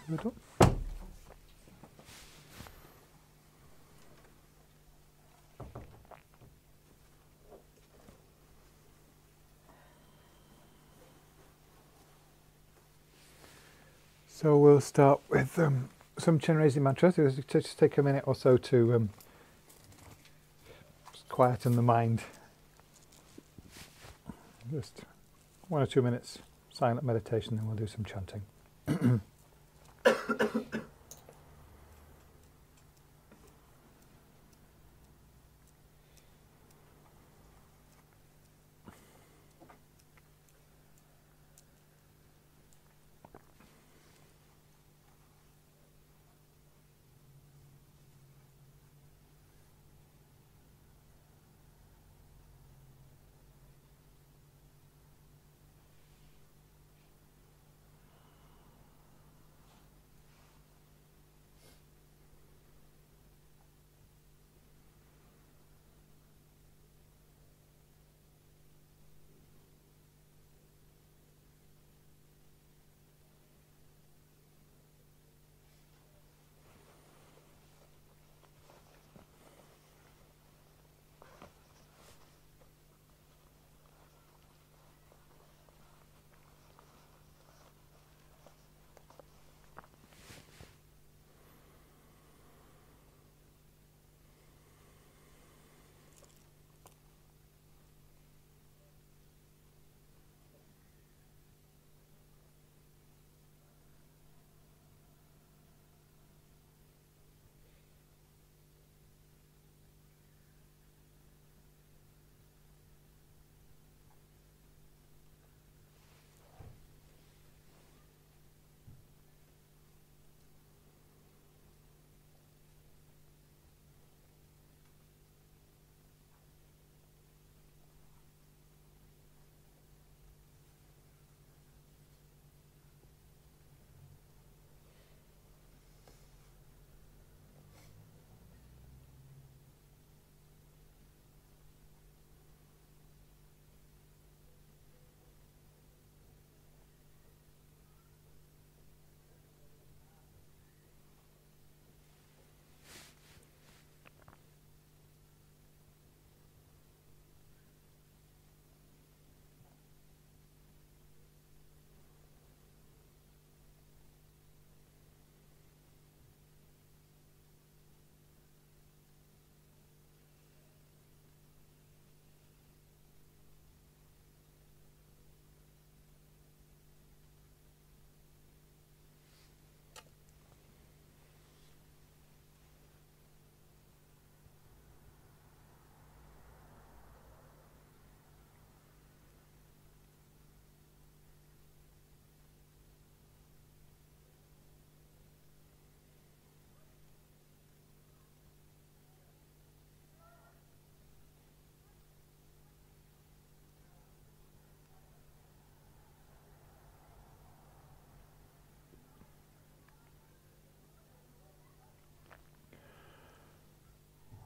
little. So we'll start with some chin raising mantras. It'll just take a minute or so to just quieten the mind. Just 1 or 2 minutes silent meditation, then we'll do some chanting.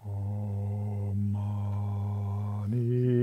Om Mani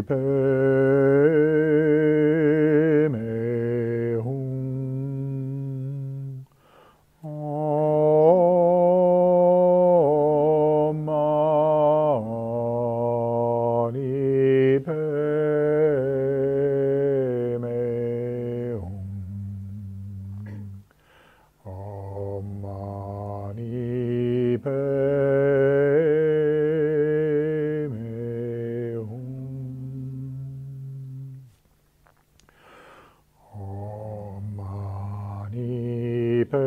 pe me hum. Om mani pe me hum. Om mani pe me hum. Om mani pe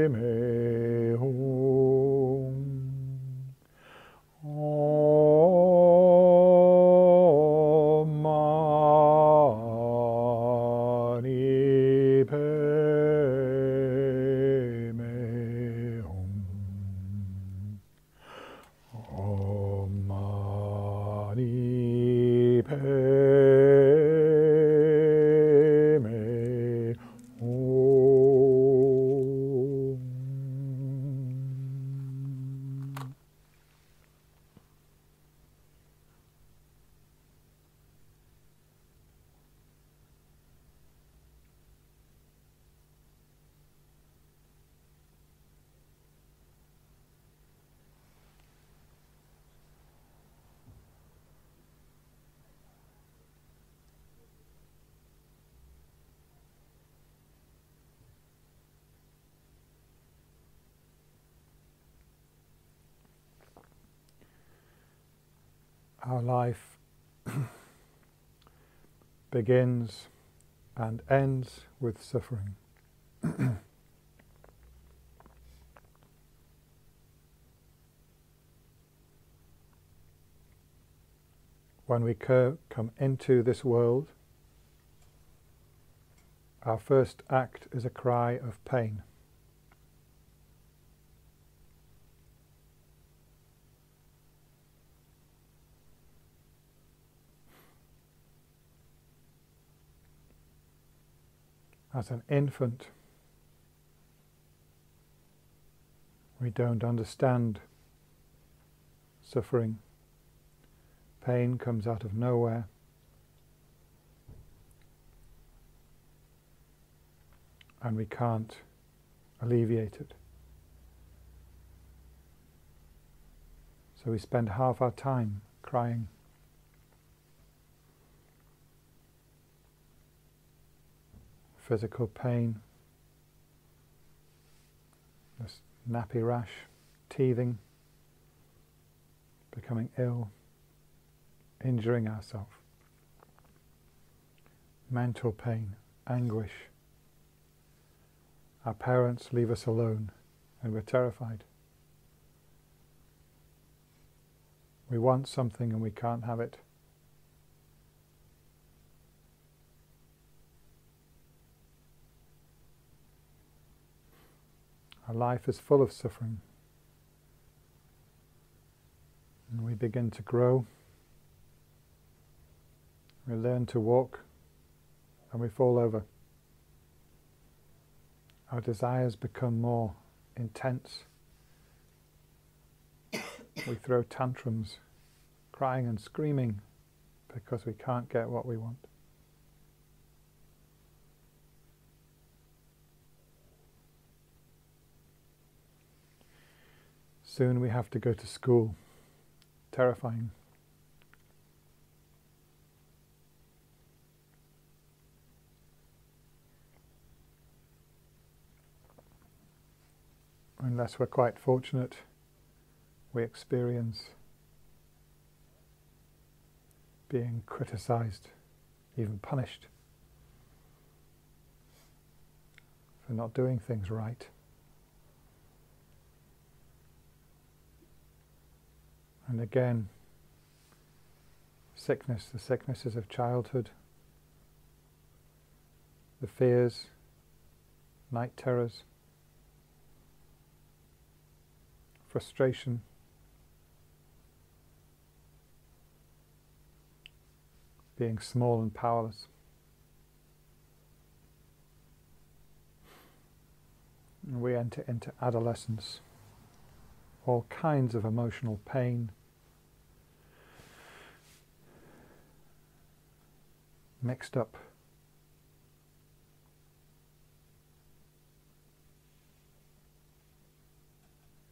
me hum. Om mani pe me hum. Om mani pe me hum. Our life begins and ends with suffering. When we come into this world, our first act is a cry of pain. As an infant, we don't understand suffering. Pain comes out of nowhere. And we can't alleviate it. So we spend half our time crying. Physical pain, this nappy rash, teething, becoming ill, injuring ourselves. Mental pain, anguish. Our parents leave us alone and we're terrified. We want something and we can't have it. Our life is full of suffering. And we begin to grow. We learn to walk and we fall over. Our desires become more intense. We throw tantrums, crying and screaming because we can't get what we want. Soon we have to go to school. Terrifying. Unless we're quite fortunate, we experience being criticized, even punished for not doing things right. And again, sickness, the sicknesses of childhood, the fears, night terrors, frustration, being small and powerless. And we enter into adolescence, all kinds of emotional pain, mixed up.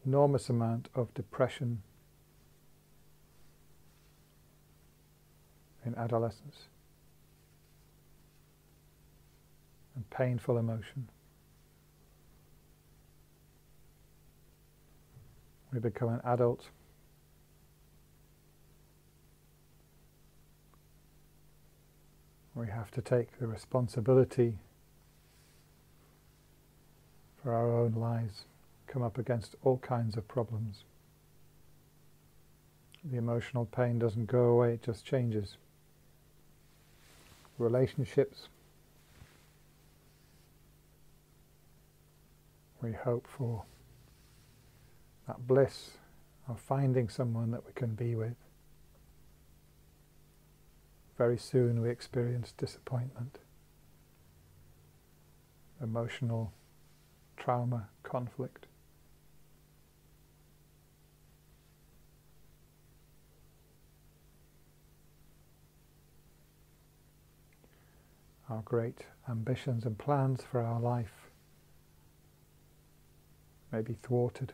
Enormous amount of depression in adolescence and painful emotion. We become an adult. We have to take the responsibility for our own lives, come up against all kinds of problems. The emotional pain doesn't go away, it just changes. Relationships, we hope for that bliss of finding someone that we can be with. Very soon we experience disappointment, emotional trauma, conflict. Our great ambitions and plans for our life may be thwarted.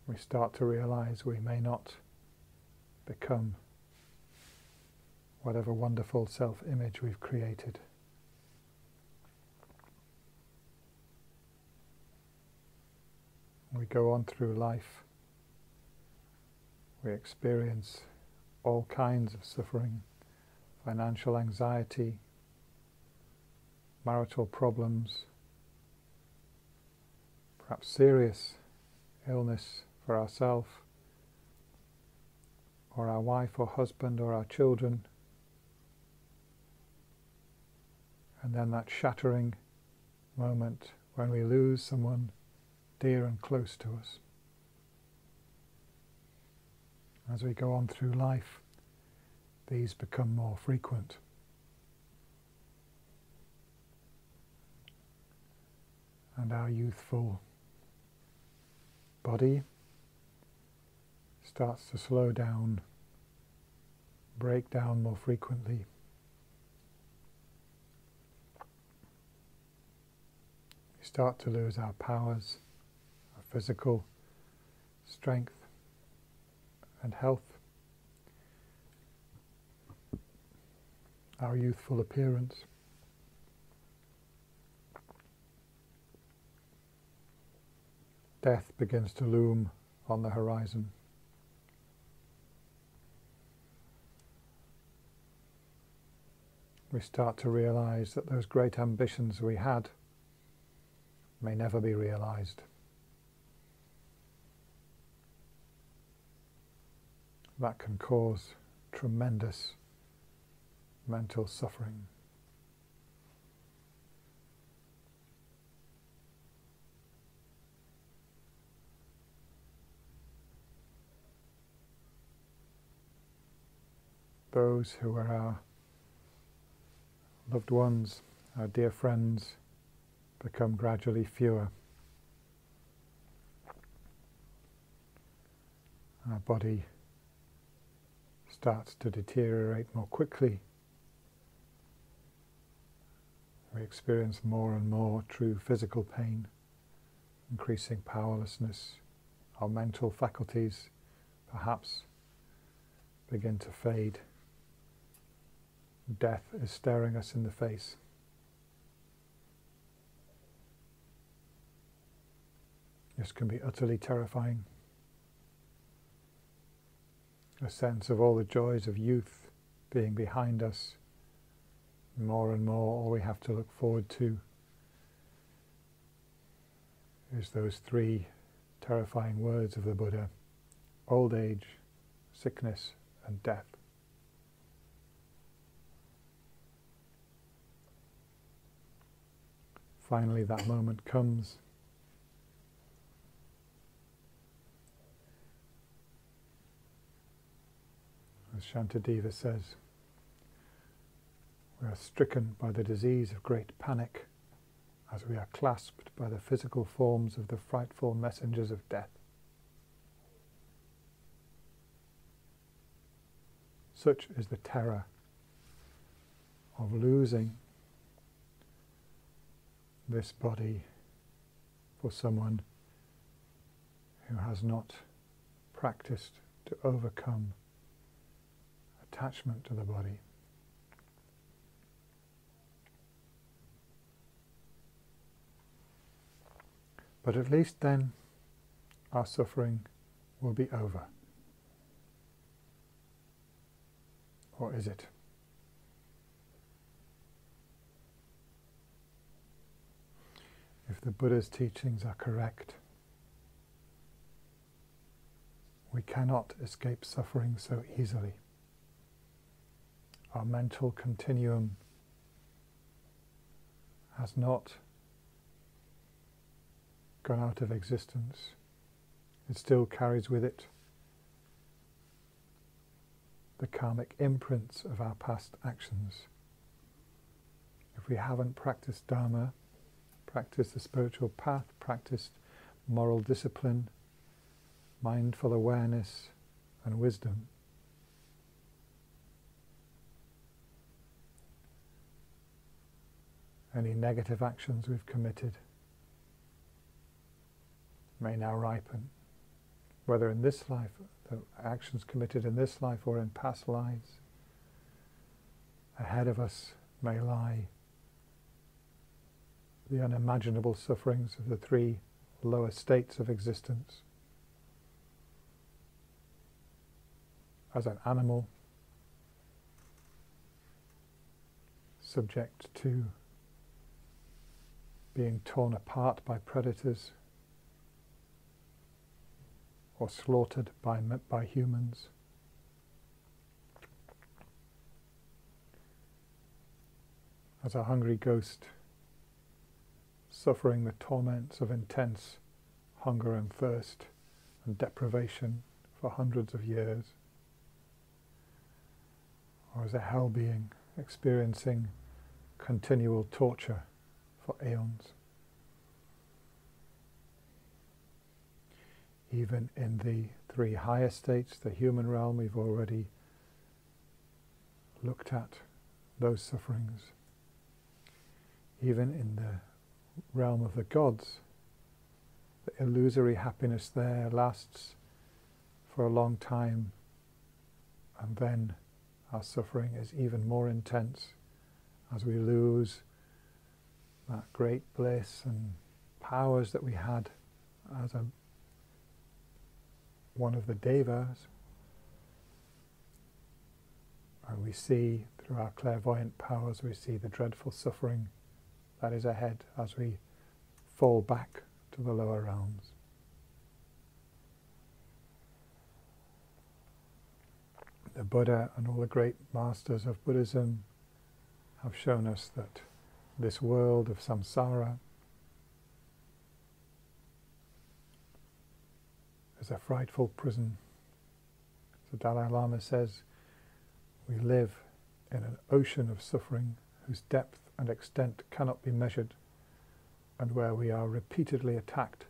We start to realize we may not become whatever wonderful self-image we've created. We go on through life. We experience all kinds of suffering, financial anxiety, marital problems, perhaps serious illness for ourselves, or our wife or husband or our children, and then that shattering moment when we lose someone dear and close to us. As we go on through life, these become more frequent. And our youthful body starts to slow down, break down more frequently. We start to lose our powers, our physical strength and health, our youthful appearance. Death begins to loom on the horizon. We start to realize that those great ambitions we had may never be realized. That can cause tremendous mental suffering. Those who are our loved ones, our dear friends, become gradually fewer. Our body starts to deteriorate more quickly. We experience more and more true physical pain, increasing powerlessness. Our mental faculties perhaps begin to fade. Death is staring us in the face. This can be utterly terrifying. A sense of all the joys of youth being behind us. More and more, all we have to look forward to is those three terrifying words of the Buddha: old age, sickness, and death. Finally, that moment comes. As Shantideva says, we are stricken by the disease of great panic as we are clasped by the physical forms of the frightful messengers of death. Such is the terror of losing this body for someone who has not practiced to overcome attachment to the body. But at least then our suffering will be over. Or is it? If the Buddha's teachings are correct, we cannot escape suffering so easily. Our mental continuum has not gone out of existence. It still carries with it the karmic imprints of our past actions. If we haven't practiced Dharma, practiced the spiritual path, practiced moral discipline, mindful awareness and wisdom, any negative actions we've committed may now ripen, whether in this life, the actions committed in this life or in past lives. Ahead of us may lie the unimaginable sufferings of the three lower states of existence. As an animal, subject to being torn apart by predators or slaughtered by humans. As a hungry ghost, suffering the torments of intense hunger and thirst and deprivation for hundreds of years. Or as a hell being, experiencing continual torture for aeons. Even in the three higher states, the human realm, we've already looked at those sufferings. Even in the realm of the gods, the illusory happiness there lasts for a long time, and then our suffering is even more intense as we lose that great bliss and powers that we had as one of the devas. And we see through our clairvoyant powers, we see the dreadful suffering that is ahead as we fall back to the lower realms. The Buddha and all the great masters of Buddhism have shown us that this world of samsara is a frightful prison. The Dalai Lama says we live in an ocean of suffering whose depth and extent cannot be measured, and where we are repeatedly attacked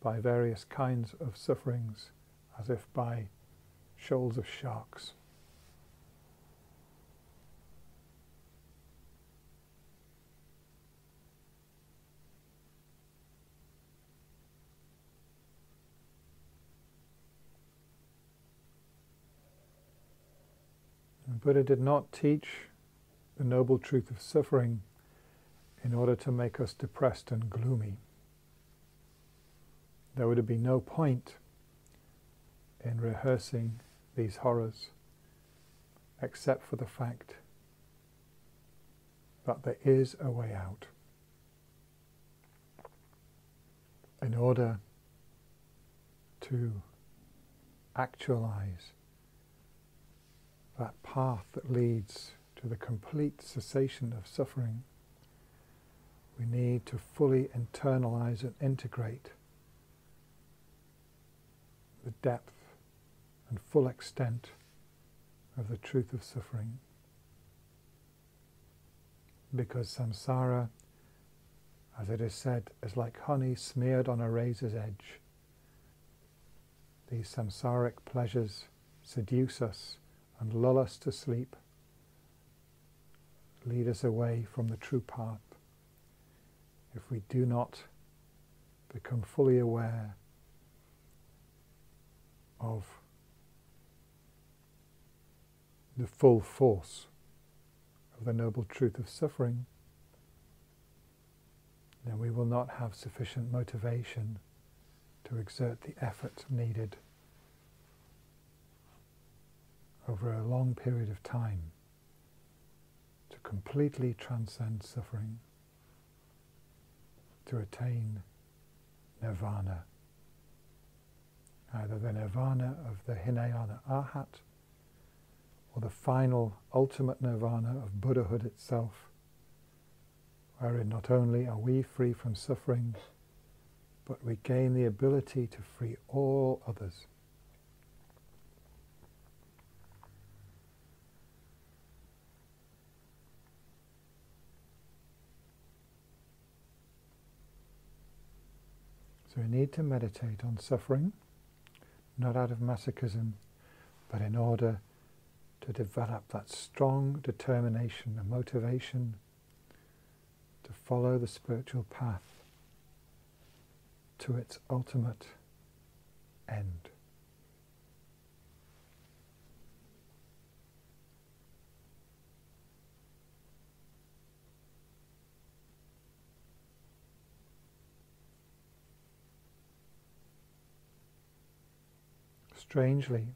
by various kinds of sufferings as if by shoals of sharks. The Buddha did not teach the noble truth of suffering in order to make us depressed and gloomy. There would have been no point in rehearsing these horrors except for the fact that there is a way out. In order to actualize that path that leads to the complete cessation of suffering, we need to fully internalize and integrate the depth and full extent of the truth of suffering. Because samsara, as it is said, is like honey smeared on a razor's edge. These samsaric pleasures seduce us and lull us to sleep, lead us away from the true path, if we do not become fully aware of the full force of the noble truth of suffering, then we will not have sufficient motivation to exert the effort needed over a long period of time to completely transcend suffering, to attain nirvana, either the nirvana of the Hinayana Arhat or the final ultimate nirvana of Buddhahood itself, wherein not only are we free from suffering, but we gain the ability to free all others. So we need to meditate on suffering, not out of masochism, but in order to develop that strong determination and motivation to follow the spiritual path to its ultimate end. Strangely,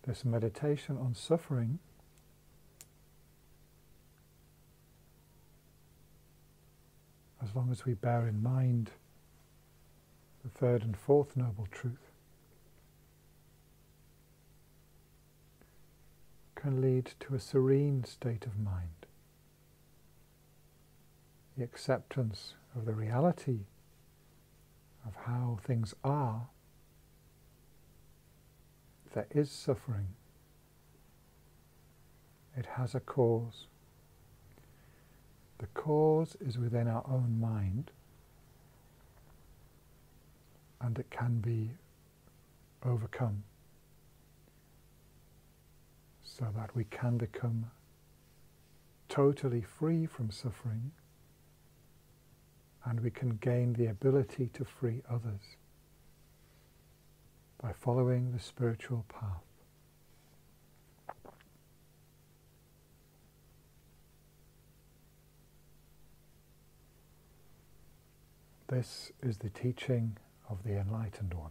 this meditation on suffering as long as we bear in mind the third and fourth noble truth, can lead to a serene state of mind, the acceptance of the reality of how things are. If there is suffering, it has a cause. The cause is within our own mind, and it can be overcome so that we can become totally free from suffering, and we can gain the ability to free others by following the spiritual path. This is the teaching of the Enlightened One.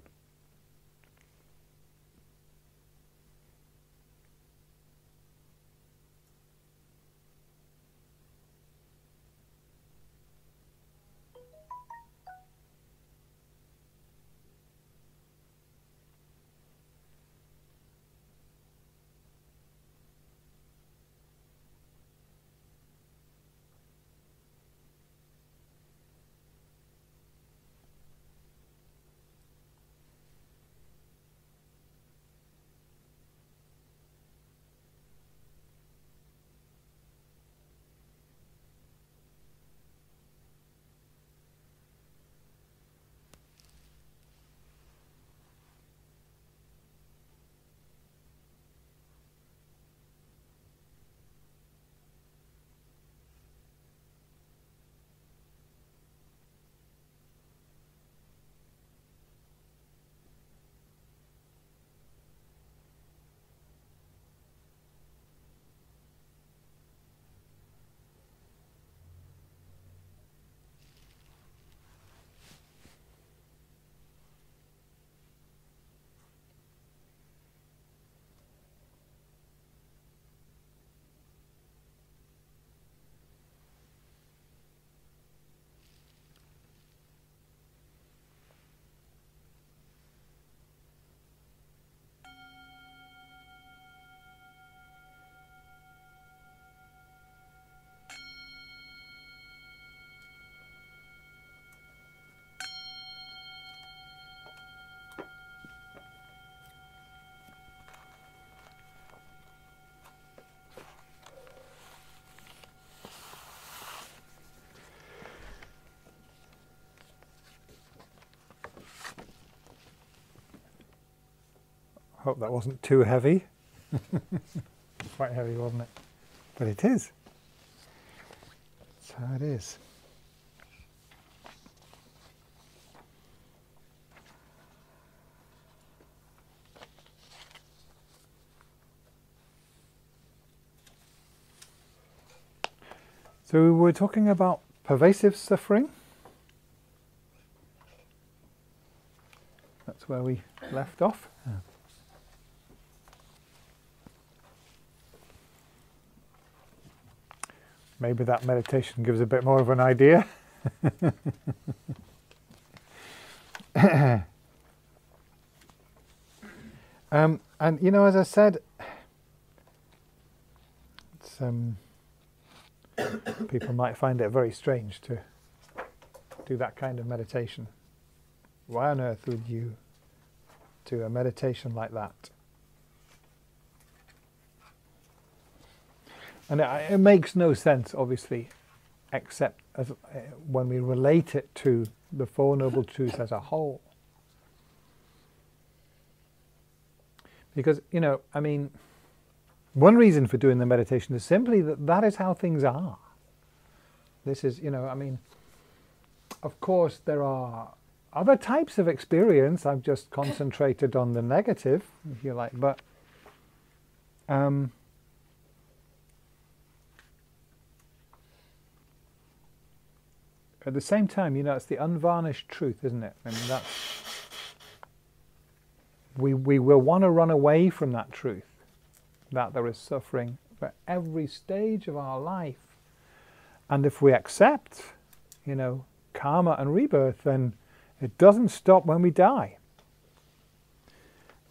Hope that wasn't too heavy. Quite heavy, wasn't it? But it is. That's how it is. So we were talking about pervasive suffering. That's where we left off. Yeah. Maybe that meditation gives a bit more of an idea. And you know, as I said, it's, people might find it very strange to do that kind of meditation. Why on earth would you do a meditation like that? And it makes no sense, obviously, except as, when we relate it to the Four Noble Truths as a whole. Because, you know, I mean, one reason for doing the meditation is simply that that is how things are. This is, you know, I mean, of course there are other types of experience. I've just concentrated on the negative, if you like, but at the same time, you know, it's the unvarnished truth, isn't it? I mean, that's, we will want to run away from that truth, that there is suffering for every stage of our life. And if we accept, you know, karma and rebirth, then it doesn't stop when we die.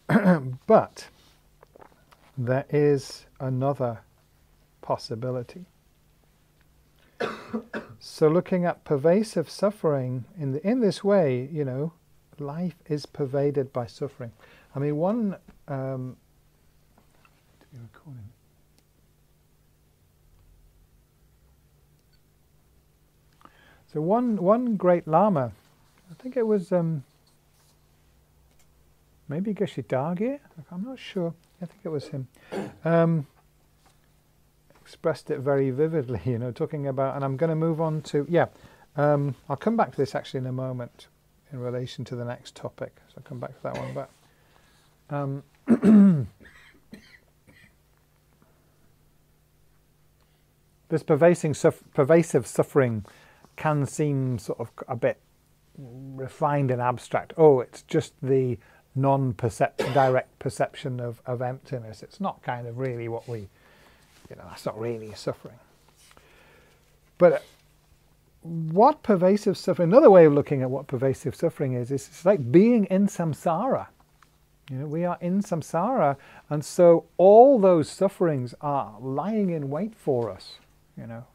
But there is another possibility. So looking at pervasive suffering in this way, you know, life is pervaded by suffering. I mean, one So one great Lama, I think it was maybe Geshe Dargye, I'm not sure, I think it was him, expressed it very vividly, you know, talking about, and I'm going to move on to, I'll come back to this actually in a moment in relation to the next topic, so I'll come back to that one, but this pervasive suffering can seem sort of a bit refined and abstract. Oh, it's just the direct perception of emptiness. It's not kind of really what we, you know, that's not really suffering. But what pervasive suffering, another way of looking at what pervasive suffering is it's like being in samsara. You know, we are in samsara, and so all those sufferings are lying in wait for us, you know.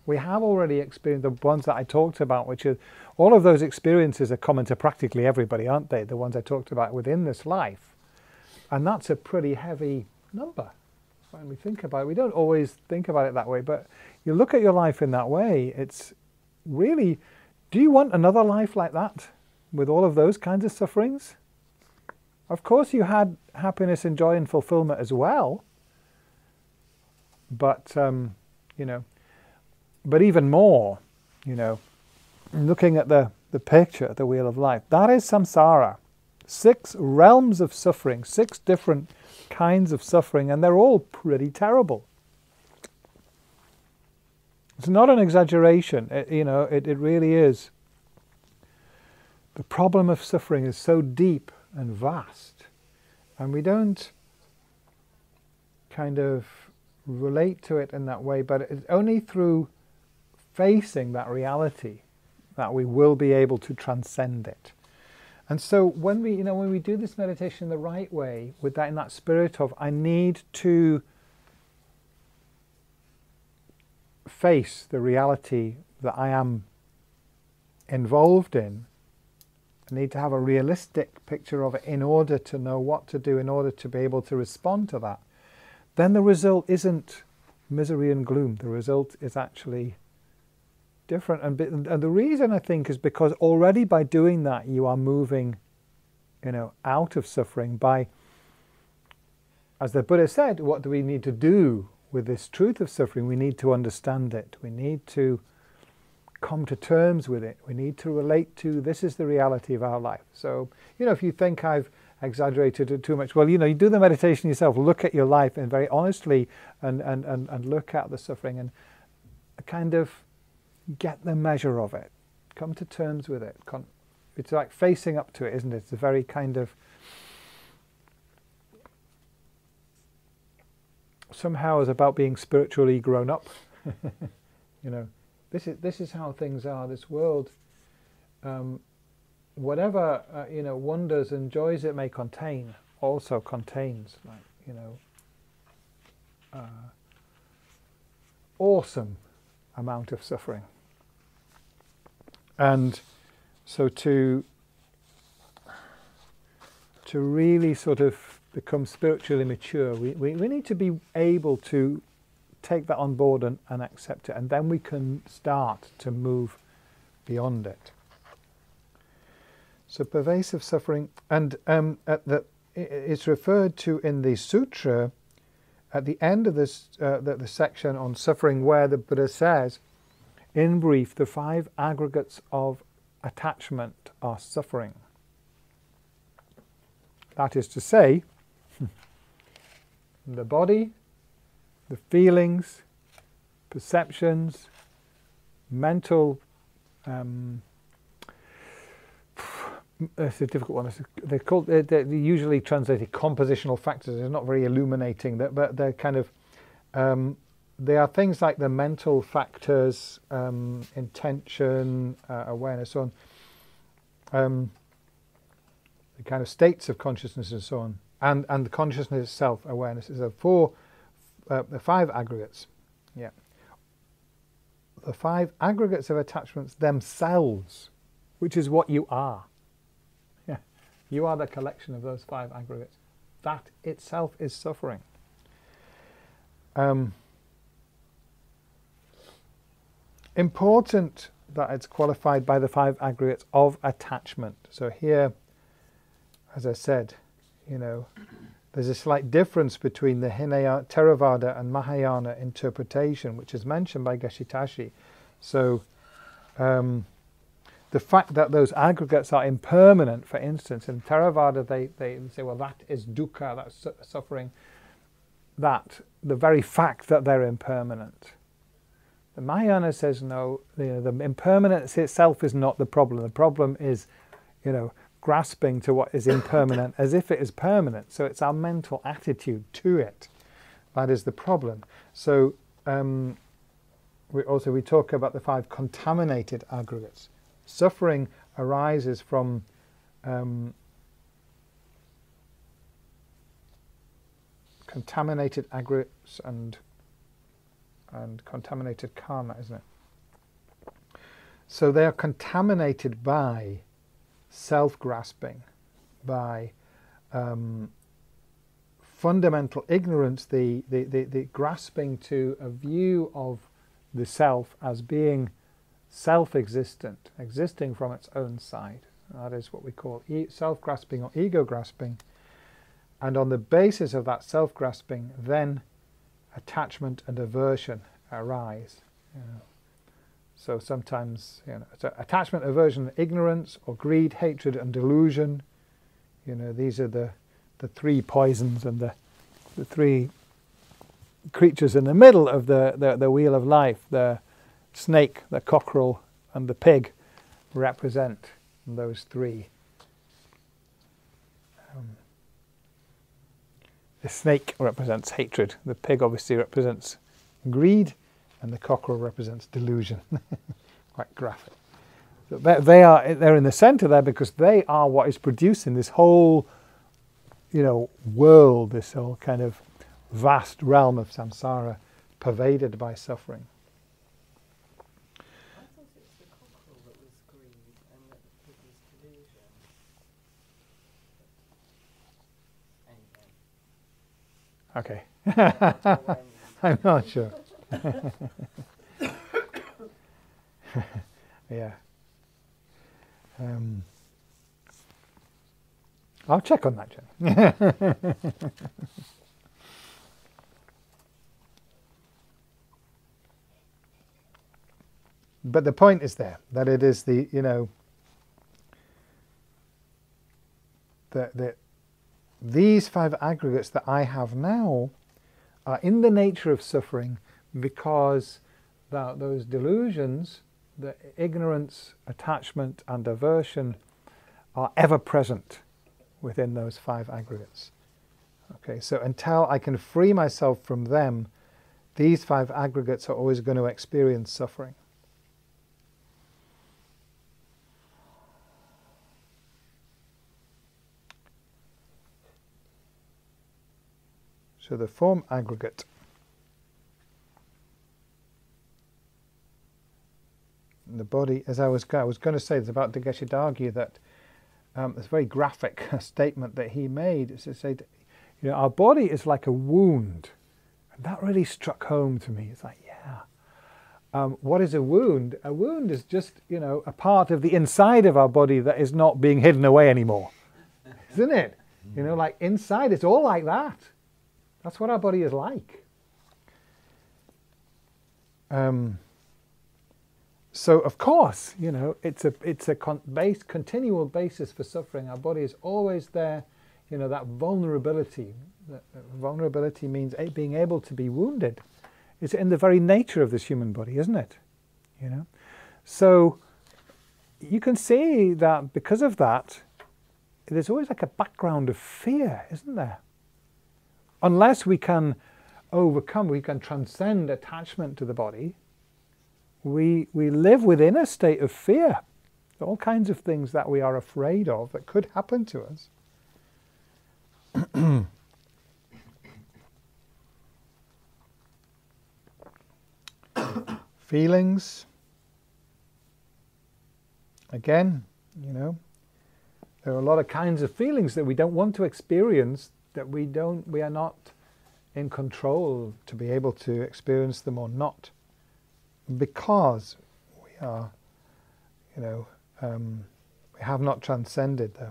We have already experienced the ones that I talked about, which are, all of those experiences are common to practically everybody, aren't they? The ones I talked about within this life. And that's a pretty heavy number when we think about it. We don't always think about it that way, but you look at your life in that way, it's really, do you want another life like that with all of those kinds of sufferings? Of course you had happiness and joy and fulfillment as well, but, you know, but even more, you know, looking at the picture, the wheel of life, that is samsara. 6 realms of suffering, 6 different kinds of suffering, and they're all pretty terrible. It's not an exaggeration, you know, it really is. The problem of suffering is so deep and vast, and we don't kind of relate to it in that way, but it's only through facing that reality that we will be able to transcend it. And so when we, you know, when we do this meditation the right way, with that in that spirit of, I need to face the reality that I am involved in, I need to have a realistic picture of it in order to know what to do, in order to be able to respond to that, then the result isn't misery and gloom. The result is actually different. And the reason, I think, is because already by doing that, you are moving, you know, out of suffering by as the Buddha said, what do we need to do with this truth of suffering? We need to understand it. We need to come to terms with it. We need to relate to, this is the reality of our life. So, if you think I've exaggerated it too much, well, you do the meditation yourself. Look at your life and very honestly and look at the suffering and kind of get the measure of it. Come to terms with it. It's like facing up to it, isn't it? It's a very kind of, somehow is about being spiritually grown up. This is how things are. This world, whatever wonders and joys it may contain, also contains awesome amount of suffering. And so to really sort of become spiritually mature, we need to be able to take that on board and accept it, and then we can start to move beyond it. So pervasive suffering, and it's referred to in the sutra at the end of this the section on suffering, where the Buddha says, in brief, the 5 aggregates of attachment are suffering. That is to say, the body, the feelings, perceptions, mental, it's a difficult one. They're usually translated compositional factors. They're not very illuminating, but they're kind of, they are things like the mental factors, intention, awareness, so on, the kind of states of consciousness and so on, and the consciousness itself, awareness, is the 5 aggregates. Yeah. The 5 aggregates of attachments themselves, which is what you are. Yeah. You are the collection of those 5 aggregates. That itself is suffering. Important that it's qualified by the 5 aggregates of attachment. So here, as I said, there's a slight difference between the Theravada and Mahayana interpretation, which is mentioned by Geshe-tashi. So the fact that those aggregates are impermanent, for instance, in Theravada they say, well, that is dukkha, that's suffering, that the very fact that they're impermanent. The Mahayana says, no, the impermanence itself is not the problem. The problem is, grasping to what is impermanent as if it is permanent. So it's our mental attitude to it. That is the problem. So we talk about the 5 contaminated aggregates. Suffering arises from contaminated aggregates and contaminated karma, isn't it? So they are contaminated by self-grasping, by fundamental ignorance, the grasping to a view of the self as being self-existent, existing from its own side. That is what we call self-grasping or ego-grasping. And on the basis of that self-grasping, then attachment and aversion arise. So sometimes, so attachment, aversion, ignorance, or greed, hatred, and delusion. These are the 3 poisons, and the 3 creatures in the middle of the wheel of life. The snake, the cockerel, and the pig represent those 3. The snake represents hatred. The pig obviously represents greed, and the cockerel represents delusion. Quite graphic. So they're in the center there because they are what is producing this whole, world, this whole kind of vast realm of samsara, pervaded by suffering. I thought it was the cockerel that was greed and that the pig was delusion. Okay. I'm not sure. Yeah. I'll check on that, Jen. But the point is there, that it is the, you know, these 5 aggregates that I have now are in the nature of suffering because those delusions, the ignorance, attachment and aversion are ever present within those 5 aggregates. Okay, so until I can free myself from them, these 5 aggregates are always going to experience suffering. So the form aggregate the body, as I was going to say, it's about Geshe Dargye that it's a very graphic statement that he made. It's to say, you know, our body is like a wound, and that really struck home to me. It's like, yeah, what is a wound? A wound is just, you know, a part of the inside of our body that is not being hidden away anymore, isn't it? You know, like inside, it's all like that. That's what our body is like. So of course, you know, it's a continual basis for suffering. Our body is always there. You know, that vulnerability. That vulnerability means being able to be wounded. It's in the very nature of this human body, isn't it? You know, so you can see that because of that, there's always like a background of fear, isn't there? Unless we can overcome, we can transcend attachment to the body, we live within a state of fear. All kinds of things that we are afraid of that could happen to us. Feelings. Again, you know, there are a lot of kinds of feelings that we don't want to experience, that we are not in control to be able to experience them or not, because we are, you know, we have not transcended the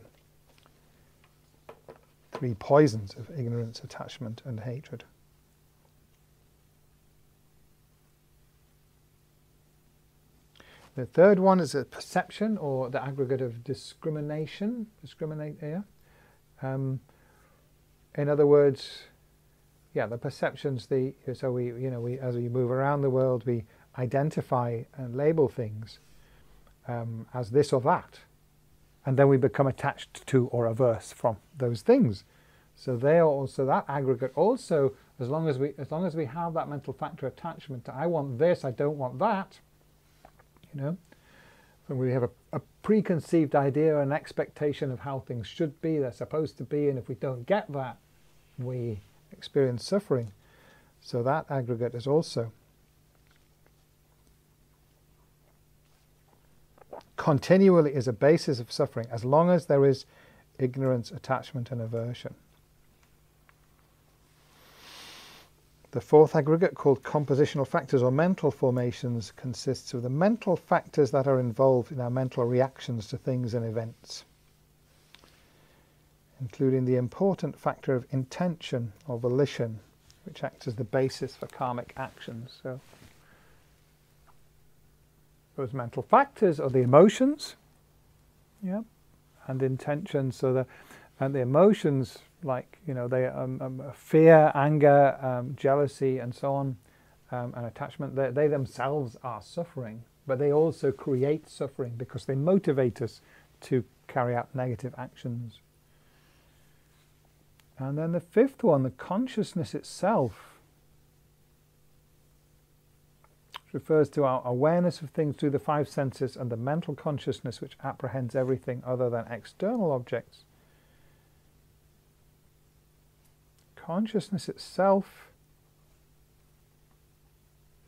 3 poisons of ignorance, attachment and hatred. The third one is a perception, or the aggregate of discrimination. In other words, yeah, the perceptions. So we, you know, as we move around the world, we identify and label things as this or that, and then we become attached to or averse from those things. So they are also that aggregate. Also, as long as we have that mental factor attachment to I want this, I don't want that. You know, when we have a preconceived idea, an expectation of how things should be, they're supposed to be, and if we don't get that, we experience suffering. So that aggregate is also continually is a basis of suffering, as long as there is ignorance, attachment and aversion. The fourth aggregate, called compositional factors or mental formations, consists of the mental factors that are involved in our mental reactions to things and events, including the important factor of intention or volition, which acts as the basis for karmic actions. So those mental factors are the emotions, yeah, and intention. So and the emotions, like, you know, they fear, anger, jealousy, and so on, and attachment. They themselves are suffering, but they also create suffering because they motivate us to carry out negative actions. And then the fifth one, the consciousness itself, refers to our awareness of things through the 5 senses and the mental consciousness which apprehends everything other than external objects. Consciousness itself,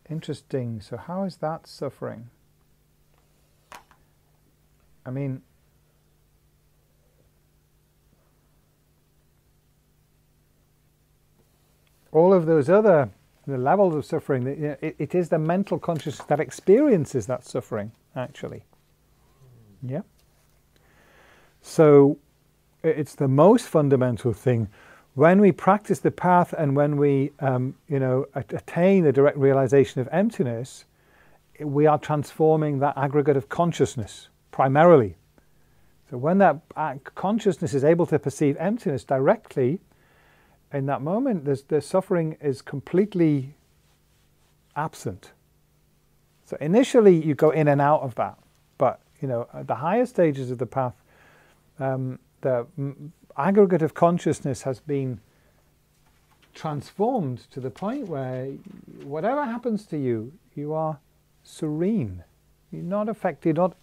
interesting. So how is that suffering? I mean, all of those other the levels of suffering, it is the mental consciousness that experiences that suffering, actually. Yeah. So it's the most fundamental thing. When we practice the path and when we, you know, attain the direct realization of emptiness, we are transforming that aggregate of consciousness primarily. So when that consciousness is able to perceive emptiness directly, in that moment, the suffering is completely absent. So initially, you go in and out of that, but at the higher stages of the path, the aggregate of consciousness has been transformed to the point where whatever happens to you, you are serene. You're not affected, not,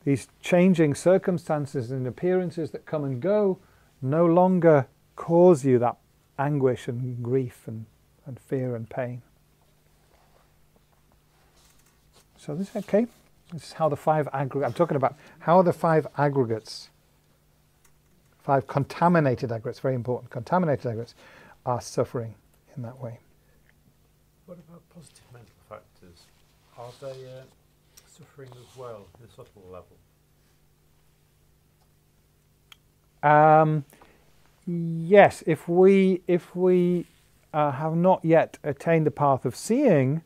these changing circumstances and appearances that come and go no longer cause you that anguish and grief and fear and pain. So this is okay. This is how the five aggregates, I'm talking about how the five aggregates, five contaminated aggregates, very important, contaminated aggregates are suffering in that way. What about positive mental factors? Are they suffering as well, in a subtle level? Yes, if we have not yet attained the path of seeing,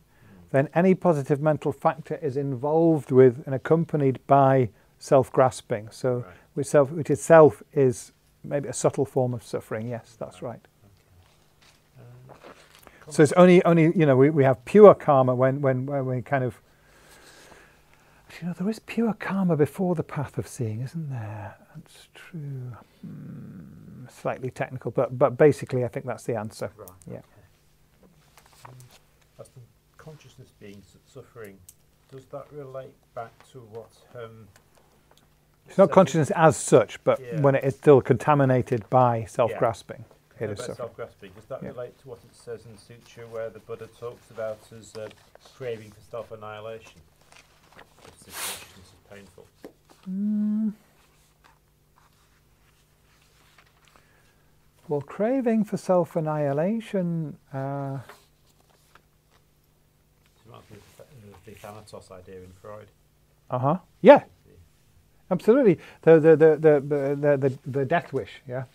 then any positive mental factor is involved with and accompanied by self-grasping. So, right. which itself is maybe a subtle form of suffering. Yes, that's right. Okay. So it's only we have pure karma when we kind of. There is pure karma before the path of seeing, isn't there? That's true. Slightly technical, but basically, I think that's the answer. Right. Yeah. Okay. As the consciousness being suffering, does that relate back to what? It's not consciousness as such, but yeah. when it is still contaminated by self-grasping, it is suffering. Self-grasping. Does that relate to what it says in the sutra, where the Buddha talks about as craving for self-annihilation? If the consciousness is painful. Well, craving for self-annihilation. The Thanatos idea in Freud. Yeah. Absolutely. The death wish. Yeah.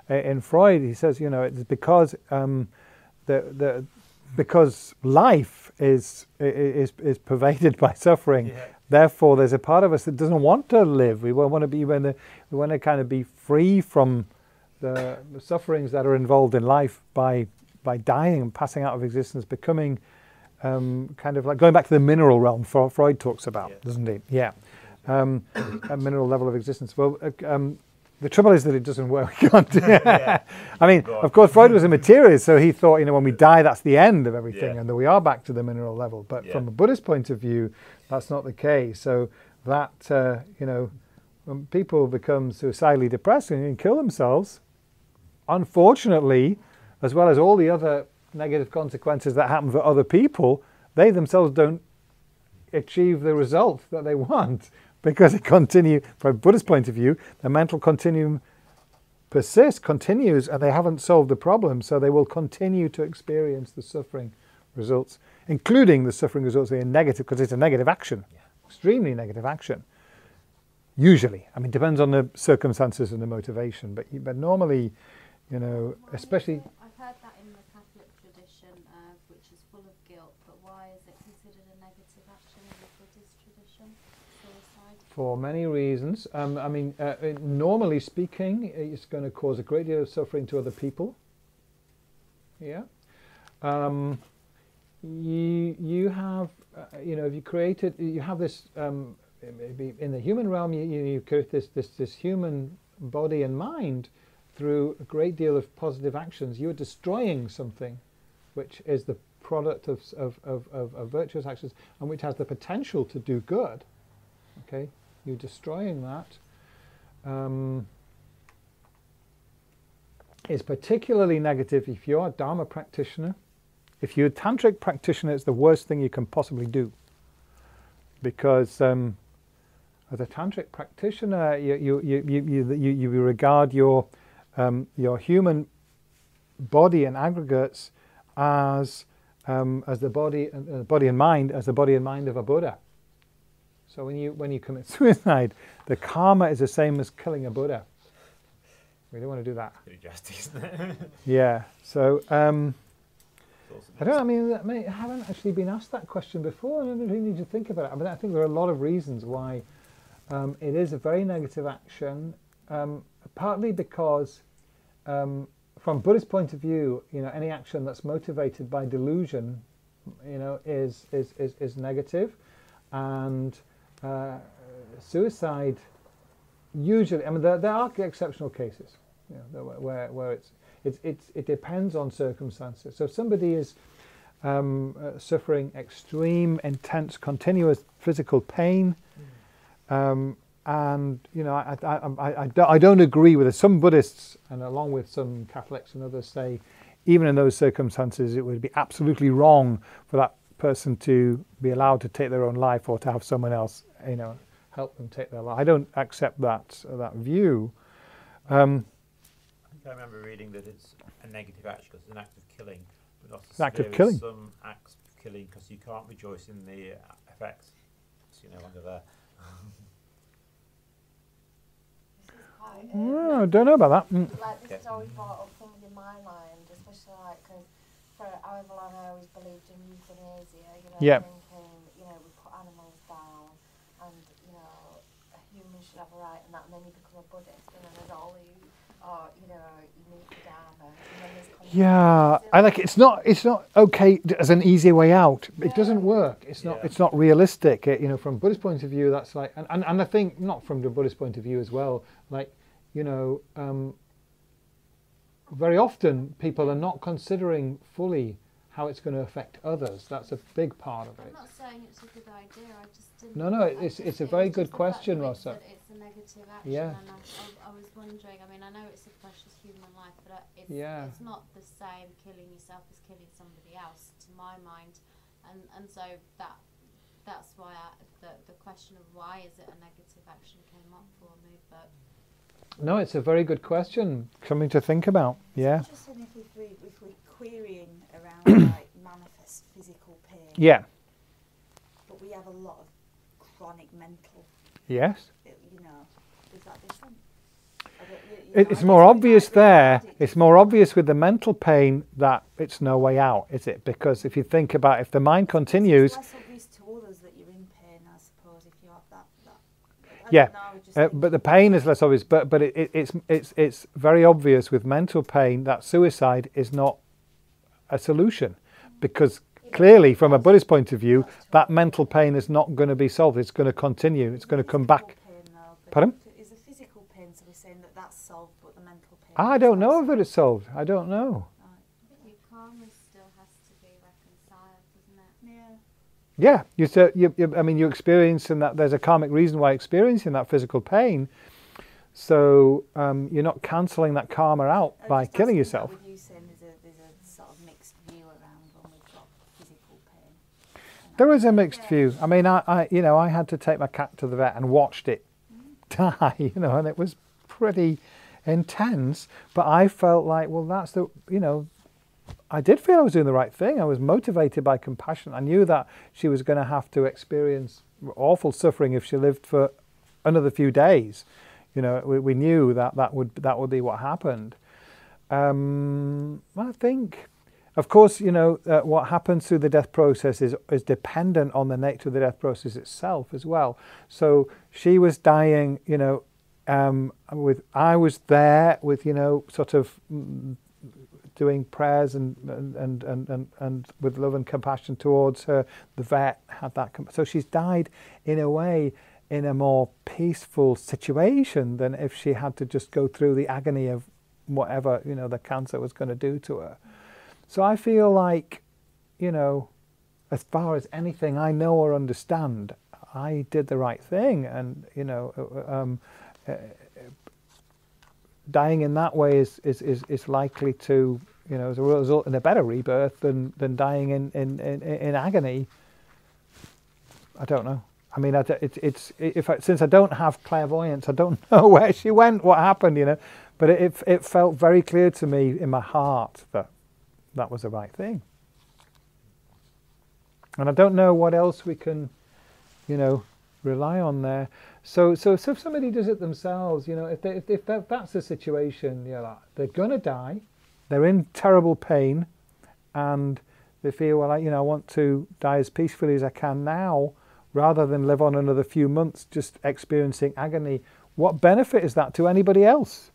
In Freud, he says, it's because because life is pervaded by suffering. Yeah. Therefore, there's a part of us that doesn't want to live. We want to be we want to kind of be free from the sufferings that are involved in life by dying and passing out of existence, becoming kind of like going back to the mineral realm. Freud talks about, doesn't he? Yeah. A mineral level of existence. Well, the trouble is that it doesn't work. We can't. I mean, of course, Freud was a materialist, so he thought, when we die, that's the end of everything, and that we are back to the mineral level. But from a Buddhist point of view, that's not the case. So that, when people become suicidally depressed and kill themselves, unfortunately, as well as all the other negative consequences that happen for other people, they themselves don't achieve the result that they want. Because it continues, from a Buddhist point of view, the mental continuum continues, and they haven't solved the problem, so they will continue to experience the suffering results, including the suffering results that are negative, because it's a negative action, extremely negative action. Usually, I mean, depends on the circumstances and the motivation, but normally, especially. I've heard that in the Catholic tradition, which is full of guilt, but why is it considered a negative action in the Buddhist tradition? Suicide? For many reasons. Normally speaking, it's going to cause a great deal of suffering to other people. Yeah. You have, if you created, you have this, maybe in the human realm, you create this human body and mind through a great deal of positive actions. You're destroying something which is the product of virtuous actions and which has the potential to do good. Okay, you're destroying that. It's particularly negative if you're a Dharma practitioner. If you're a Tantric practitioner, it's the worst thing you can possibly do. Because as a Tantric practitioner, you regard your human body and aggregates as the body and mind as the body and mind of a Buddha. So when you commit suicide, the karma is the same as killing a Buddha. We don't want to do that. Pretty drastic, isn't it? Yeah. So Thoughts I don't. I haven't actually been asked that question before. I don't really need to think about it. I mean, I think there are a lot of reasons why it is a very negative action. Partly because, from Buddhist point of view, any action that's motivated by delusion, is negative, and suicide usually. I mean, there are exceptional cases, where it depends on circumstances. So if somebody is suffering extreme, intense, continuous physical pain, and I don't agree with it. Some Buddhists, and along with some Catholics and others, say even in those circumstances it would be absolutely wrong for that person to be allowed to take their own life, or to have someone else help them take their life. I don't accept that view. I think I remember reading that it's a negative action because it's an act of killing, but not as An act of severe as killing. some acts of killing, because you can't rejoice in the effects. So you're no longer there. This is quite, Well, I don't know about that. like this Yeah. has always brought up things in my mind, especially like because for however long I always believed in euthanasia, Yeah. thinking, we put animals down and, humans should have a right and that, and then you become a Buddhist and then there's all you meet the Dharma, and then there's Yeah, I like it's not okay as an easy way out. It doesn't work. It's Yeah. not realistic. From Buddhist point of view, that's like, and I think not from the Buddhist point of view as well. Like, very often people are not considering fully how it's going to affect others. That's a big part of I'm it. not saying it's a good idea. I just didn't. No, it's a very good question, Rosa. It's a negative action, Yeah. and I was wondering. I mean, I know it's a precious human life, but Yeah. it's not the same killing yourself as killing somebody else, to my mind, and so that's why the question of why is it a negative action came up for me, but. No, it's a very good question. Something to think about. Yeah. It's interesting if we're querying around like manifest physical pain, Yeah. but we have a lot of chronic mental. Yes. Is that different? It's more obvious there. It's more obvious with the mental pain that it's no way out, is it? Because if you think about, if the mind continues, It's less obvious to others that you're in pain, I suppose, if you have that. I yeah. don't know, I was just But thinking- the pain is less obvious. But it's very obvious with mental pain that suicide is not a solution, because clearly, from a Buddhist point of view, that mental pain is not going to be solved. It's going to continue. It's going to come back. Physical pain, though, but Pardon? Is the physical pain, so we're saying that that's solved, but the mental pain. I is don't not know solved? if it's solved. I don't know. I think your karma still has to be reconciled, doesn't it? Yeah. Yeah, you're experiencing that. There's a karmic reason why you're experiencing that physical pain. So you're not cancelling that karma out I'm by just killing asking yourself. that with you saying there's a sort of mixed view around when we've got physical pain. There is a mixed Yeah. view. I mean, I had to take my cat to the vet and watched it die, and it was pretty intense. But I felt like, well, that's the, I did feel I was doing the right thing. I was motivated by compassion. I knew that she was going to have to experience awful suffering if she lived for another few days. We knew that would be what happened. I think, of course, what happens through the death process is dependent on the nature of the death process itself as well. So she was dying, I was there with, sort of doing prayers and with love and compassion towards her. The vet had that. So she's died in a way in a more peaceful situation than if she had to just go through the agony of whatever, the cancer was going to do to her. So I feel like, as far as anything I know or understand, I did the right thing. And, dying in that way is likely to, as a result in a better rebirth than dying in agony. I don't know. I mean, since I don't have clairvoyance, I don't know where she went, what happened, But it felt very clear to me in my heart that was the right thing. And I don't know what else we can, rely on there. So if somebody does it themselves, if that's the situation, they're going to die, they're in terrible pain, and They feel, well, I want to die as peacefully as I can now, rather than live on another few months just experiencing agony. What benefit is that to anybody else?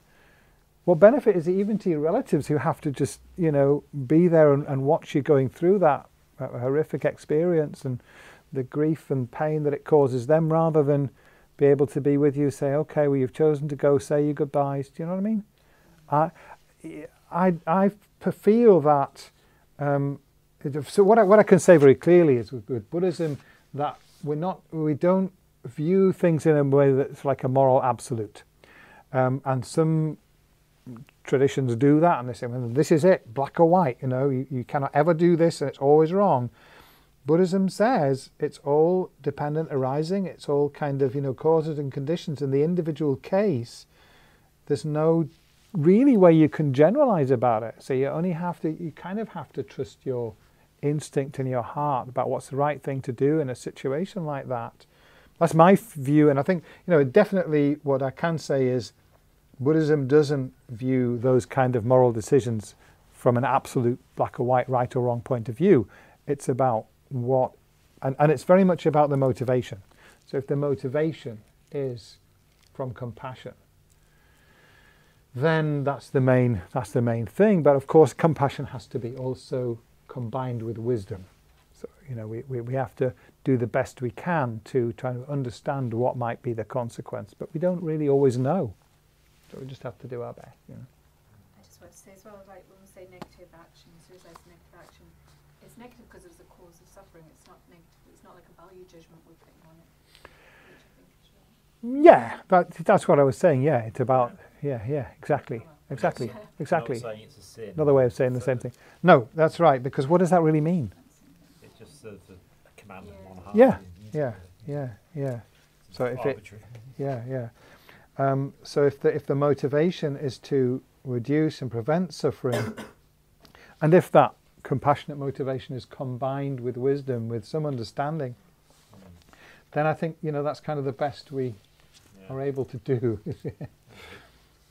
What benefit is it even to your relatives who have to just, be there and watch you going through that horrific experience and the grief and pain that it causes them, rather than be able to be with you, say, okay, well, you've chosen to go, say your goodbyes. Do you know what I mean? I feel that, so what I can say very clearly is with Buddhism, that we don't view things in a way that's like a moral absolute. And some traditions do that, and they say, well, this is it, black or white, you cannot ever do this and it's always wrong. Buddhism says it's all dependent arising, it's all kind of, causes and conditions. In the individual case, there's no really way you can generalize about it. So you kind of have to trust your instinct in your heart about what's the right thing to do in a situation like that. That's my view, and I think, definitely what I can say is Buddhism doesn't view those kind of moral decisions from an absolute black or white, right or wrong point of view. It's about what, and it's very much about the motivation. So if the motivation is from compassion, then that's the main thing. But of course, compassion has to be also combined with wisdom. So we have to do the best we can to try to understand what might be the consequence, but we don't really always know. So we just have to do our best. I just want to say as well, like when we say negative action, suicide's negative action, it's negative because it's the cause of suffering. It's not negative. It's not like a value judgment we're putting on it, which I think is right. Yeah, that's what I was saying. Yeah, it's about exactly. Not saying it's a sin. Another way of saying the same thing. No, that's right. Because what does that really mean? It just serves a command of one heart. Yeah. So if arbitrary. So if the motivation is to reduce and prevent suffering, and if that compassionate motivation is combined with wisdom, with some understanding, then I think that's kind of the best we are able to do.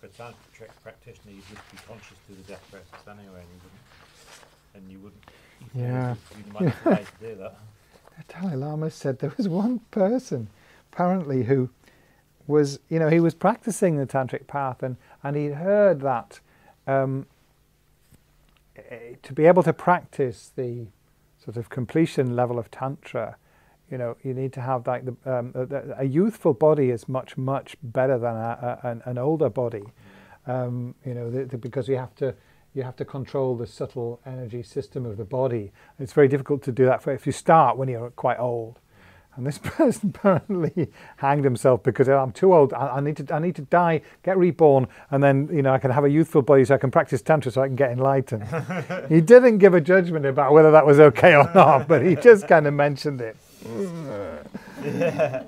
For a tantric practitioner, you'd just be conscious to the death process anyway, and you wouldn't. You might have to do that. The Dalai Lama said there was one person, apparently, who was, he was practicing the tantric path, and he'd heard that to be able to practice the sort of completion level of tantra, you need to have like a youthful body is much better than an older body, because you have to control the subtle energy system of the body. It's very difficult to do that if you start when you're quite old. And this person apparently hanged himself because I'm too old. I need to die, get reborn, and then I can have a youthful body so I can practice tantra so I can get enlightened. He didn't give a judgment about whether that was okay or not, but he just kind of mentioned it.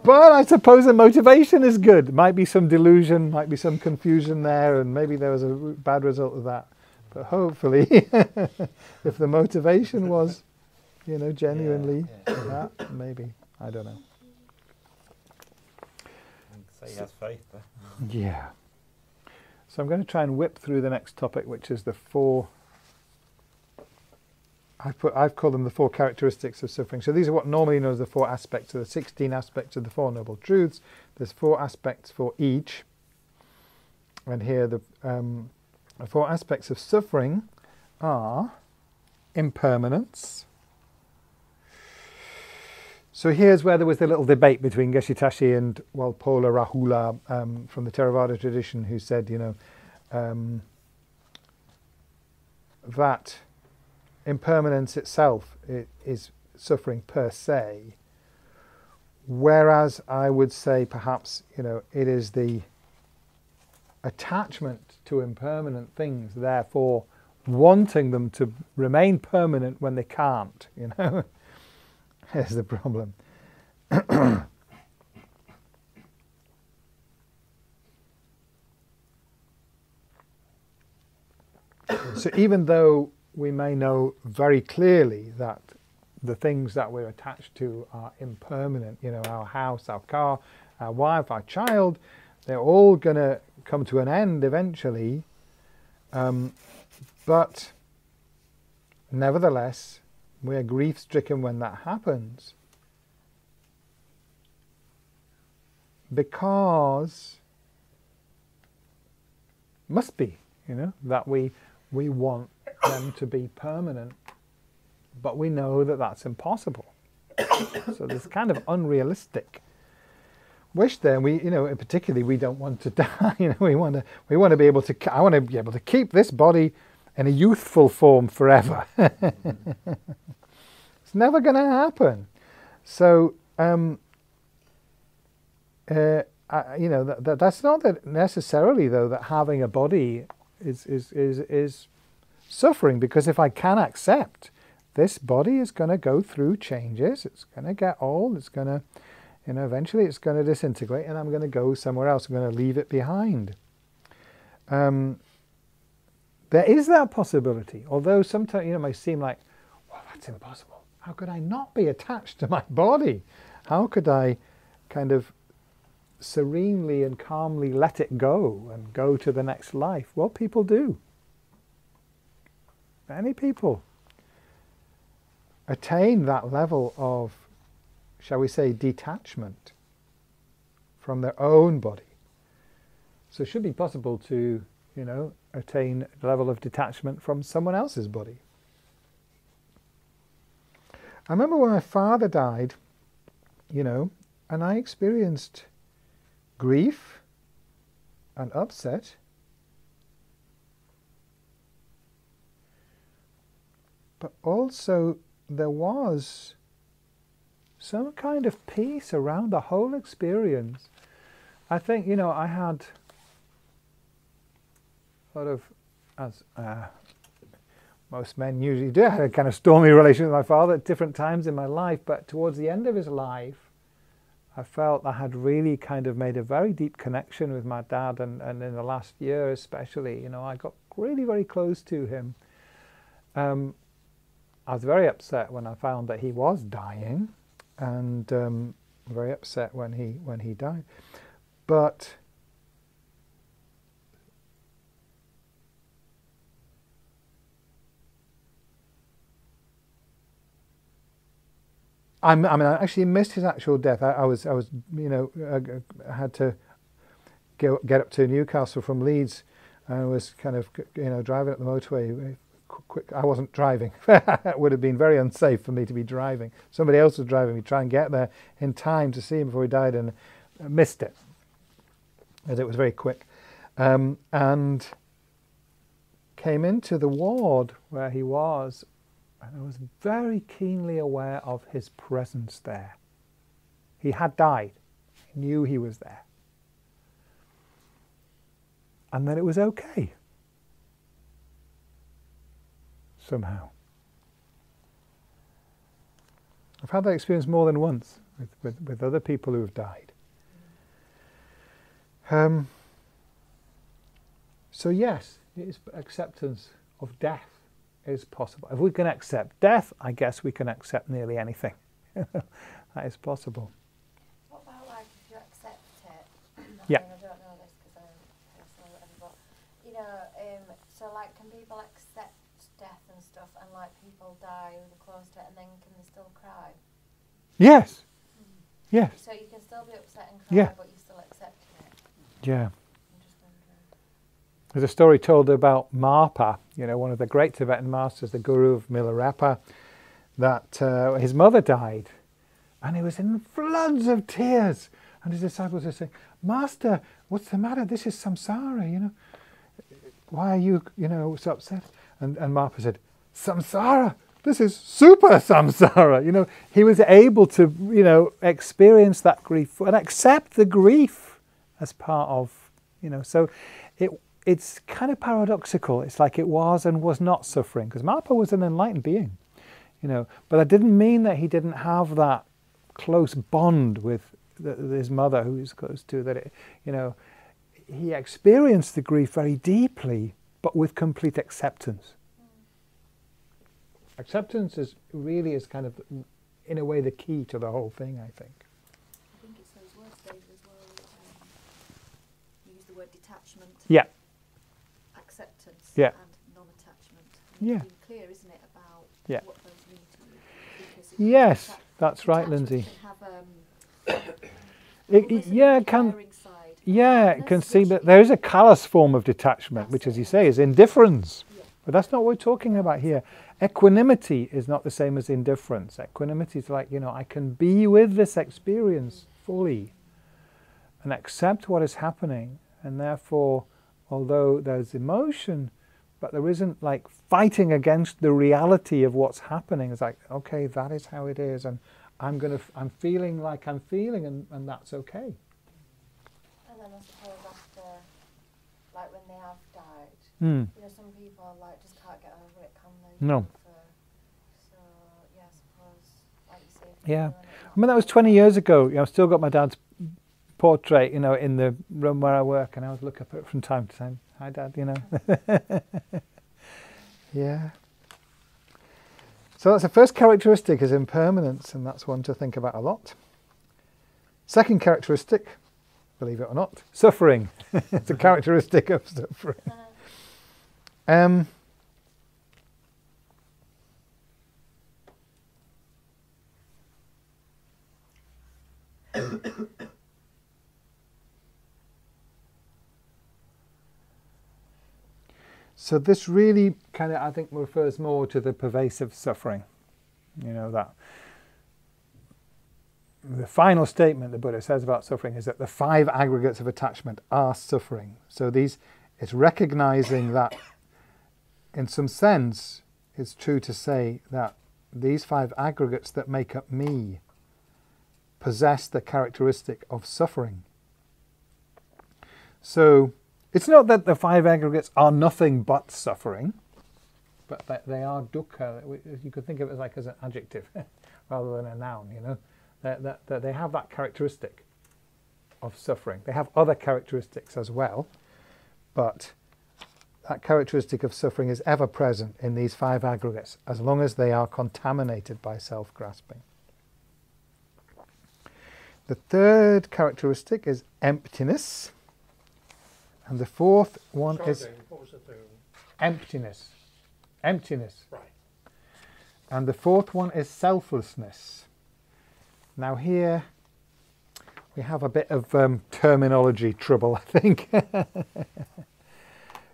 But I suppose the motivation is good. Might be some delusion, might be some confusion there, and maybe there was a bad result of that. But hopefully, if the motivation was, genuinely that, maybe. I don't know. Say he has faith there. Yeah. So I'm going to try and whip through the next topic, which is the four. I've called them the four characteristics of suffering. So these are what normally known as the four aspects. So the 16 aspects of the Four Noble Truths. There's four aspects for each. And here the four aspects of suffering are impermanence. So here's where there was the little debate between Geshe-Tashi and Walpola Rahula from the Theravada tradition, who said, that impermanence itself is suffering per se, whereas I would say perhaps, it is the attachment to impermanent things, therefore wanting them to remain permanent when they can't, Here's the problem. So even though we may know very clearly that the things that we're attached to are impermanent, our house, our car, our wife, our child, they're all going to come to an end eventually. But nevertheless, We're grief-stricken when that happens because must be, that we want them to be permanent, but we know that that's impossible. So there's kind of unrealistic wish there. We, particularly, we don't want to die. We want to be able to. I want to be able to keep this body in a youthful form forever. It's never going to happen. So, that's not that necessarily, though, that having a body is suffering, because if I can accept this body is going to go through changes, it's going to get old, it's going to, eventually it's going to disintegrate, and I'm going to go somewhere else, I'm going to leave it behind. There is that possibility, although sometimes, it may seem like, well, that's impossible. How could I not be attached to my body? How could I kind of serenely and calmly let it go and go to the next life? Well, people do. Many people attain that level of, shall we say, detachment from their own body. So it should be possible to, attain a level of detachment from someone else's body. I remember when my father died, and I experienced grief and upset. But also there was some kind of peace around the whole experience. I think, I had sort of, as most men usually do, I had a kind of stormy relationship with my father at different times in my life, but towards the end of his life, I felt I had really kind of made a very deep connection with my dad, and in the last year especially, I got really very close to him. I was very upset when I found that he was dying, and very upset when he died. But I actually missed his actual death. I I had to get up to Newcastle from Leeds, and I was kind of, driving up the motorway. Quick, I wasn't driving. It would have been very unsafe for me to be driving. Somebody else was driving me, try and get there in time to see him before he died, and I missed it, as it was very quick. And came into the ward where he was, and I was very keenly aware of his presence there. He had died. I knew he was there. And that it was okay. Somehow. I've had that experience more than once with other people who have died. So yes, acceptance of death is possible. If we can accept death, I guess we can accept nearly anything. That is possible. What about, like, if you accept it? Yeah. I don't know this because I'm personal, but so like, can people accept death and stuff, and like people die who are close to it, and then can they still cry? Yes. Yes. So you can still be upset and cry, Yeah. but you're still accepting it. Yeah. I'm just wondering. There's a story told about Marpa, one of the great Tibetan masters, the guru of Milarepa, that his mother died, and he was in floods of tears, and his disciples were saying, "Master, what's the matter? This is samsara, Why are you, so upset?" And Marpa said, "Samsara, this is super samsara." He was able to, experience that grief and accept the grief as part of, so it's kind of paradoxical. It's like it was and was not suffering, because Marpa was an enlightened being, but that didn't mean that he didn't have that close bond with his mother, who he's close to, that he experienced the grief very deeply, but with complete acceptance. Acceptance is kind of, in a way, the key to the whole thing, I think. I think it's those words, David, as well. You use the word detachment. Yeah. Acceptance. Yeah. And non-attachment. Yeah. It's really clear, isn't it, about Yeah. what those mean to you. Because Yes, that's right, attachment Lindsay. Can have Yeah, it can. caring side. Yeah, it Let's can see, switch but it. there is a callous form of detachment, That's which, as it. you say, is indifference. Yeah. But that's not what we're talking about here. Equanimity is not the same as indifference. Equanimity is like, I can be with this experience fully and accept what is happening. And therefore, although there's emotion, but there isn't like fighting against the reality of what's happening. It's like, okay, that is how it is. And I'm feeling like I'm feeling, and that's okay. And then I suppose after, like when they have died, Mm. some people like just can't get over it, can they? No. So yeah, I suppose, like you say. Yeah. feeling it I mean, that was 20 years ago. I've still got my dad's portrait, in the room where I work, and I always look up at it from time to time. Hi, Dad, Yeah. So that's the first characteristic, is impermanence, and that's one to think about a lot. Second characteristic, believe it or not, suffering. It's a characteristic of suffering. So this really kind of, I think, refers more to the pervasive suffering. That the final statement the Buddha says about suffering is that the 5 aggregates of attachment are suffering. So it's recognizing that, in some sense, it's true to say that these 5 aggregates that make up me possess the characteristic of suffering. So it's not that the 5 aggregates are nothing but suffering, but that they are dukkha. You could think of it as an adjective rather than a noun, that they have that characteristic of suffering. They have other characteristics as well, but that characteristic of suffering is ever present in these 5 aggregates, as long as they are contaminated by self-grasping. The third characteristic is emptiness. And the fourth one is what was the third one? emptiness. Emptiness. Right. And the fourth one is selflessness. Now here we have a bit of terminology trouble, I think.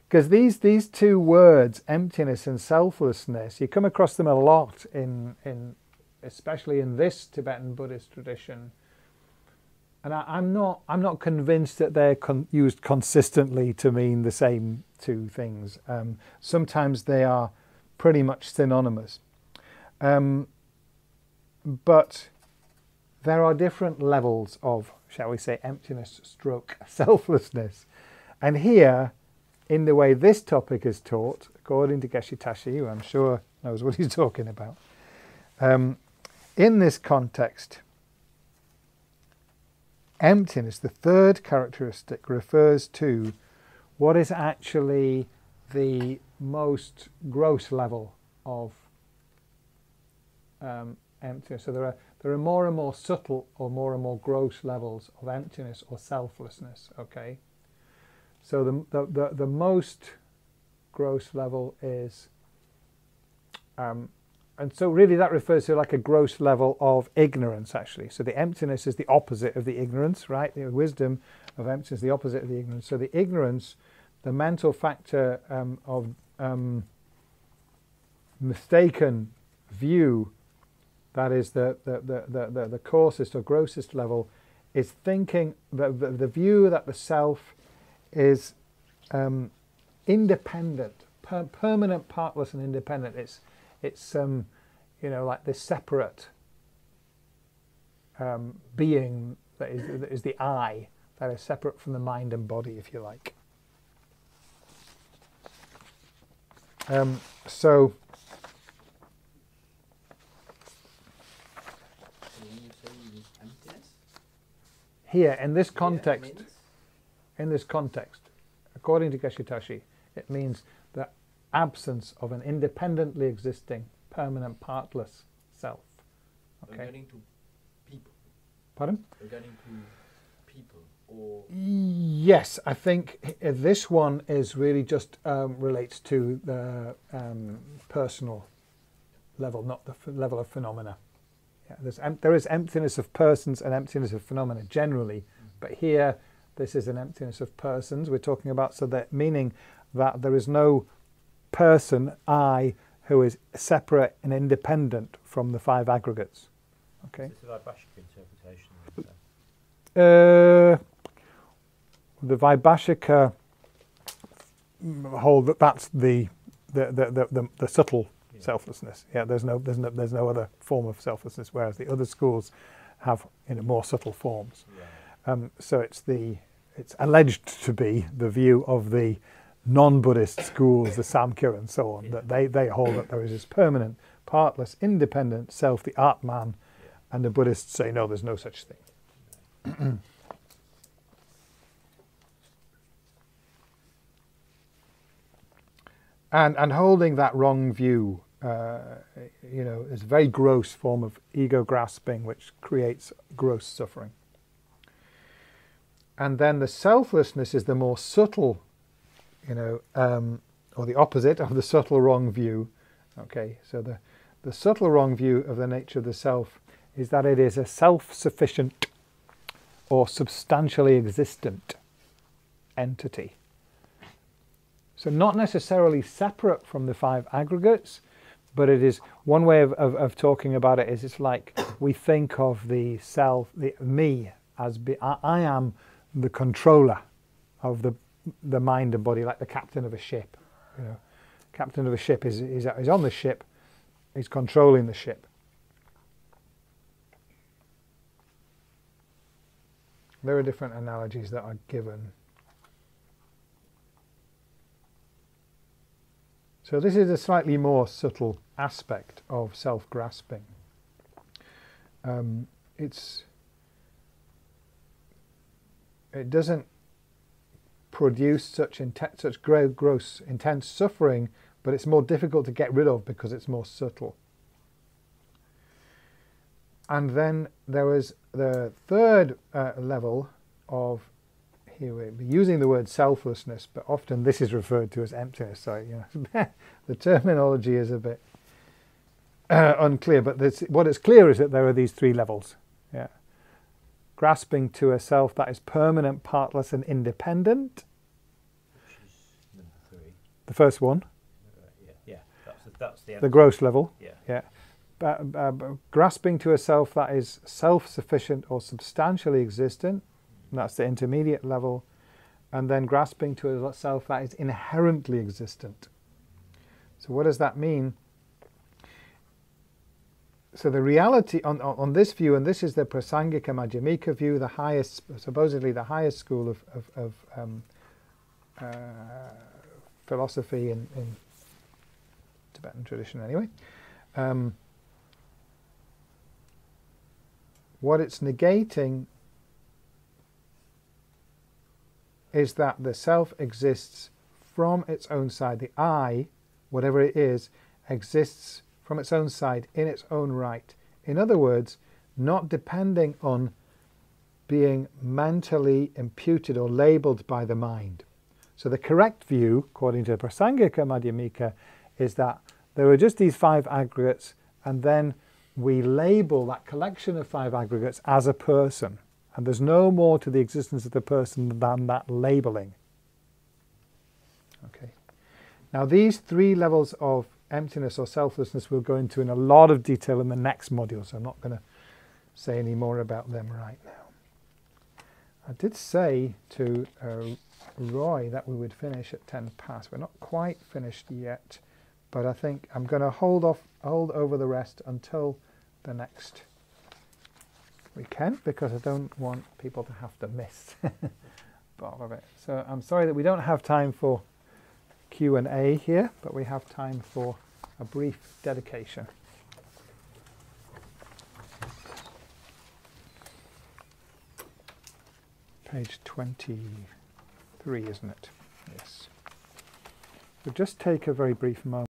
Because these 2 words, emptiness and selflessness, you come across them a lot in especially in this Tibetan Buddhist tradition. And I'm not convinced that they're used consistently to mean the same 2 things. Sometimes they are pretty much synonymous. But there are different levels of, shall we say, emptiness stroke selflessness. And here, in the way this topic is taught, according to Geshe Tashi, who I'm sure knows what he's talking about, in this context, emptiness, the third characteristic, refers to what is actually the most gross level of emptiness. So there are more and more subtle or more and more gross levels of emptiness or selflessness. Okay, so the most gross level is, and so really that refers to like a gross level of ignorance, actually. So the emptiness is the opposite of the ignorance, right? The wisdom of emptiness is the opposite of the ignorance. So the ignorance, the mental factor of mistaken view, that is the coarsest or grossest level, is thinking, the view that the self is independent, permanent, partless and independent. It's like this separate being that is the I, that is separate from the mind and body, if you like. So when you say you use emptiness, here in this it context, means according to Geshe Tashi, it means the absence of an independently existing, permanent, partless self. Okay. regarding to people. Pardon? Regarding to people, or Yes, I think this one is really just relates to the personal level, not the level of phenomena. Yeah, there is emptiness of persons and emptiness of phenomena generally, but here this is an emptiness of persons we're talking about, so that meaning that there is no person, I, who is separate and independent from the five aggregates. Okay. Is this a Vaibhashika interpretation? The Vaibhashika hold that that's the subtle selflessness. Yeah, there's no other form of selflessness, whereas the other schools have more subtle forms. Yeah. So it's alleged to be the view of the non-Buddhist schools, the Samkhya and so on, that they hold that there is this permanent, partless, independent self, the Atman, and the Buddhists say no, there's no such thing. And holding that wrong view, is a very gross form of ego grasping, which creates gross suffering. And then the selflessness is the more subtle, or the opposite of the subtle wrong view. Okay, so the subtle wrong view of the nature of the self is that it is a self-sufficient or substantially existent entity. So not necessarily separate from the five aggregates, but it is one way of talking about it is it's like we think of the self, the me, as I am the controller of the mind and body, like the captain of a ship. Captain of a ship is on the ship, he's controlling the ship. There are different analogies that are given. So this is a slightly more subtle aspect of self-grasping. It doesn't produce such gross, intense suffering, but it's more difficult to get rid of because it's more subtle. And then there is the third level of, here we're using the word selflessness, but often this is referred to as emptiness. So the terminology is a bit unclear, but what is clear is that there are these three levels. Yeah, grasping to a self that is permanent, partless, and independent. Which is number 3. The first one. That's the gross level. Yeah. Grasping to a self that is self-sufficient or substantially existent. That's the intermediate level. And then grasping to a self that is inherently existent. So what does that mean? So the reality on this view, and this is the Prasangika Madhyamika view, supposedly the highest school of philosophy in Tibetan tradition anyway. What it's negating is that the self exists from its own side. The I, whatever it is, exists from its own side, in its own right. In other words, not depending on being mentally imputed or labelled by the mind. So the correct view, according to Prasangika Madhyamika, is that there are just these five aggregates, and then we label that collection of five aggregates as a person. And there's no more to the existence of the person than that labeling. Okay. Now these three levels of emptiness or selflessness we'll go into in a lot of detail in the next module, so I'm not going to say any more about them right now. I did say to Roy that we would finish at 10 past. We're not quite finished yet, but I think I'm going to hold over the rest until the next weekend, because I don't want people to have to miss part of it. So I'm sorry that we don't have time for Q&A here, but we have time for a brief dedication. Page 23, isn't it? Yes. So just take a very brief moment.